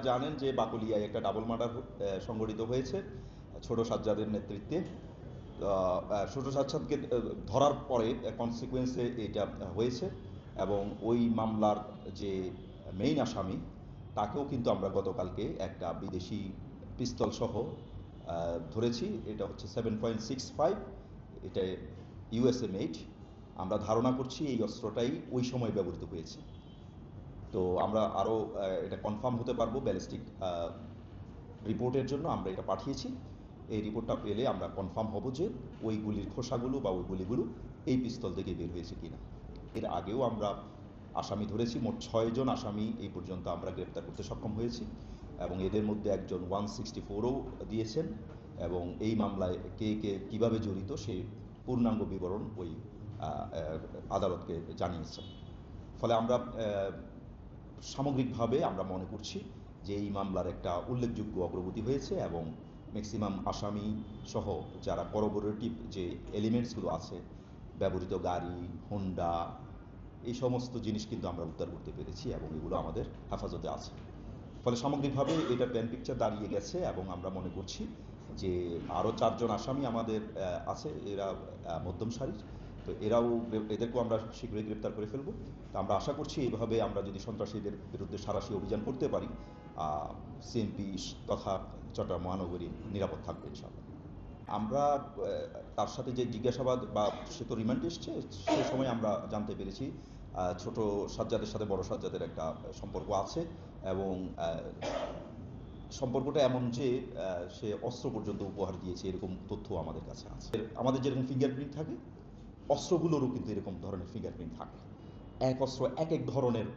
জানেন যে বাকলিয়ায় একটা ডাবল মার্ডার সংঘটিত হয়েছে ছোট সাজ্জাদের নেতৃত্বে। ছোট সাজ্জাদকে ধরার পরে কনসিকুয়েন্সে এটা হয়েছে এবং ওই মামলার যে মেইন আসামি তাকেও কিন্তু আমরা গতকালকে একটা বিদেশি পিস্তল সহ ধরেছি। এটা হচ্ছে 7.65, এটা ইউএসএ মেড। আমরা ধারণা করছি এই অস্ত্রটাই ওই সময় ব্যবহৃত হয়েছে। তো আমরা আরও এটা কনফার্ম হতে পারবো ব্যালিস্টিক রিপোর্টের জন্য আমরা এটা পাঠিয়েছি। এই রিপোর্টটা পেলে আমরা কনফার্ম হব যে ওই গুলির খোসাগুলো বা ওই গুলিগুলো এই পিস্তল থেকে বের হয়েছে কিনা। এর আগেও আমরা আসামি ধরেছি, মোট 6 জন আসামি এই পর্যন্ত আমরা গ্রেপ্তার করতে সক্ষম হয়েছি এবং এদের মধ্যে একজন 164ও দিয়েছেন এবং এই মামলায় কে কে কীভাবে জড়িত সে পূর্ণাঙ্গ বিবরণ ওই আদালতকে জানিয়েছেন। ফলে আমরা সামগ্রিকভাবে আমরা মনে করছি যে এই মামলার একটা উল্লেখযোগ্য অগ্রগতি হয়েছে এবং ম্যাক্সিমাম আসামি সহ যারা করবোরেটিভ যে এলিমেন্টসগুলো আছে, ব্যবহৃত গাড়ি, হোন্ডা, এই সমস্ত জিনিস কিন্তু আমরা উদ্ধার করতে পেরেছি এবং এগুলো আমাদের হেফাজতে আছে। ফলে সামগ্রিকভাবে এটা প্ল্যান পিকচার দাঁড়িয়ে গেছে এবং আমরা মনে করছি যে আরও 4 জন আসামি আমাদের আছে, এরা মধ্যম সারির। তো এদেরকেও আমরা শীঘ্রই গ্রেপ্তার করে ফেলব। তো আমরা আশা করছি এইভাবে আমরা যদি সন্ত্রাসীদের বিরুদ্ধে সাঁড়াশি অভিযান করতে পারি, সিএমপি তথা চট্টগ্রাম মহানগরী নিরাপদ থাকবে ইনশাআল্লাহ। আমরা তার সাথে যে জিজ্ঞাসাবাদ বা সে তো রিমান্ডে এসছে, সে সময় আমরা জানতে পেরেছি ছোট সাজ্জাদের সাথে বড় সাজ্জাদের একটা সম্পর্ক আছে এবং সম্পর্কটা এমন যে সে অস্ত্র পর্যন্ত উপহার দিয়েছে, এরকম তথ্য আমাদের কাছে আছে। আমাদের যেরকম ফিঙ্গারপ্রিন্ট থাকে, অস্ত্রগুলোরও কিন্তু এরকম ধরনের ফিঙ্গারপ্রিন্ট থাকে। এক অস্ত্র এক এক ধরনের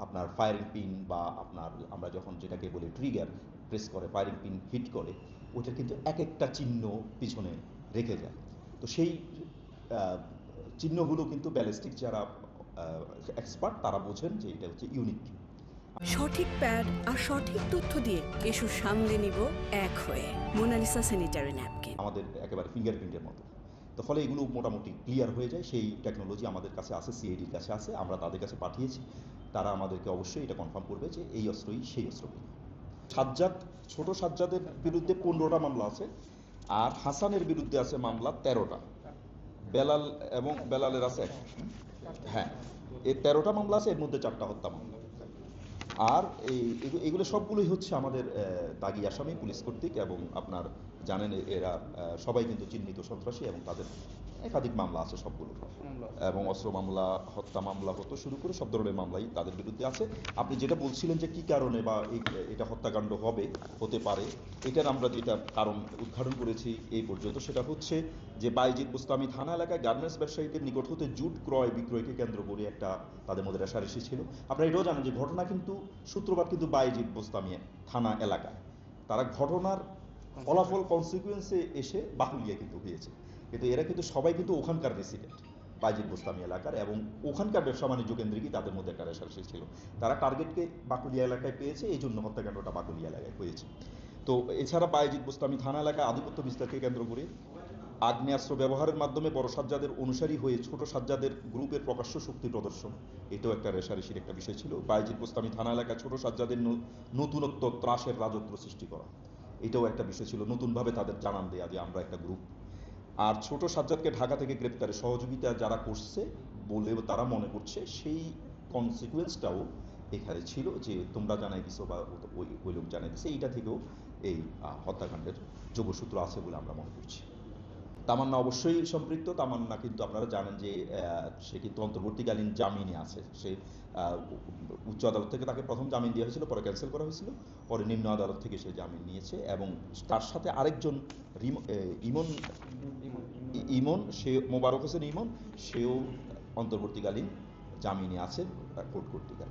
আপনার ফায়ারিং পিন বা আপনার আমরা যখন যেটাকে বলি ট্রিগার প্রেস করে ফায়ারিং পিন হিট করে, ওটা কিন্তু এক একটা চিহ্ন পিছনে রেখে যায়। তো সেই চিহ্নগুলো কিন্তু ব্যালিস্টিক যারা এক্সপার্ট তারা বোঝেন যে এটা হচ্ছে ইউনিক। সঠিক প্যাড আর সঠিক তথ্য দিয়ে এসব সামলে নিব এক হয়ে। মোনালিসা স্যানিটারি ন্যাপকিন আমাদের একেবারে ফিঙ্গারপ্রিন্টের মতো। তো ফলে এগুলো মোটামুটি ক্লিয়ার হয়ে যায়। সেই টেকনোলজি আমাদের কাছে আছে, সিআইডির কাছে আছে, আমরা তাদের কাছে পাঠিয়েছি। তারা আমাদেরকে অবশ্যই এটা কনফার্ম করবে যে এই অস্ত্রই সেই অস্ত্র কিনা। সাজ্জাদ, ছোট সাজ্জাদের বিরুদ্ধে 15টা মামলা আছে আর হাসানের বিরুদ্ধে আছে মামলা 13টা। বেলালের আছে, হ্যাঁ, এই 13টা মামলা আছে, এর মধ্যে 4টা হত্যা মামলা। আর এগুলো সবগুলোই হচ্ছে আমাদের দাগি আসামি পুলিশ কর্তৃক এবং আপনার জানেন এরা সবাই কিন্তু চিহ্নিত সন্ত্রাসী এবং তাদের একাধিক মামলা আছে সবগুলো, এবং অস্ত্র মামলা, হত্যা মামলা হতে শুরু করে সব ধরনের মামলাই তাদের বিরুদ্ধে আছে। আপনি যেটা বলছিলেন যে কী কারণে বা এটা হত্যাকাণ্ড হতে পারে, এটার আমরা যেটা কারণ উদ্ঘাটন করেছি এই পর্যন্ত, সেটা হচ্ছে যে বাইজিদ বুস্তামি থানা এলাকায় গার্মেন্টস ব্যবসায়ীদের নিকট হতে জুট ক্রয় বিক্রয়কে কেন্দ্র করে একটা তাদের মধ্যে রেষারেষি ছিল। আপনারা এটাও জানেন যে ঘটনা কিন্তু সূত্রপাত কিন্তু বাইজিদ বুস্তামি থানা এলাকায়, তারা ঘটনার ফলাফল কনসিকুয়েন্সে এসে বাকুলিয়া কিন্তু হয়েছে, কিন্তু এরা কিন্তু সবাই কিন্তু ওখানকার রেসিডেন্ট বাইজিদ বুস্তামি এলাকার এবং ওখানকার ব্যবসা বাণিজ্য কেন্দ্রিকই তাদের মধ্যে একটা রেষারেষি ছিল। তারা টার্গেটকে বাকুলিয়া এলাকায় পেয়েছে, এই জন্য হত্যাকাণ্ডটা বাকুলিয়া এলাকায় হয়েছে। তো এছাড়া বাইজিদ বুস্তামি থানা এলাকায় আধিপত্য বিস্তারকে কেন্দ্র করে আগ্নেয়াস্ত্র ব্যবহারের মাধ্যমে বড় সাজ্জাদের অনুসারী হয়ে ছোট সাজ্জাদের গ্রুপের প্রকাশ্য শক্তি প্রদর্শন, এটাও একটা রেষারেষির একটা বিষয় ছিল। বাইজিদ বুস্তামি থানা এলাকায় ছোট সাজ্জাদের নতুনত্ব ত্রাসের রাজত্ব সৃষ্টি করা, এটাও একটা বিষয় ছিল, নতুনভাবে তাদের জানান দেয়া যে আমরা একটা গ্রুপ। আর ছোট সাজ্জাদকে ঢাকা থেকে গ্রেপ্তারে সহযোগিতা যারা করছে বলে তারা মনে করছে, সেই কনসিকুয়েন্সটাও এখানে ছিল যে তোমরা জানাই দিছো বা ওই লোক জানাই দিছে, এইটা থেকেও এই হত্যাকাণ্ডের যোগসূত্র আছে বলে আমরা মনে করছি। তামান্না অবশ্যই সম্পৃক্ত। তামান্না কিন্তু আপনারা জানেন যে সে কিন্তু অন্তর্বর্তীকালীন জামিনে আছে। সে উচ্চ আদালত থেকে তাকে প্রথম জামিন দেওয়া হয়েছিল, পরে ক্যান্সেল করা হয়েছিল, পরে নিম্ন আদালত থেকে সে জামিন নিয়েছে এবং তার সাথে আরেকজন ইমন, সে মোবারক হোসেন ইমন, সেও অন্তর্বর্তীকালীন জামিনে আছে কোর্ট কর্তৃক।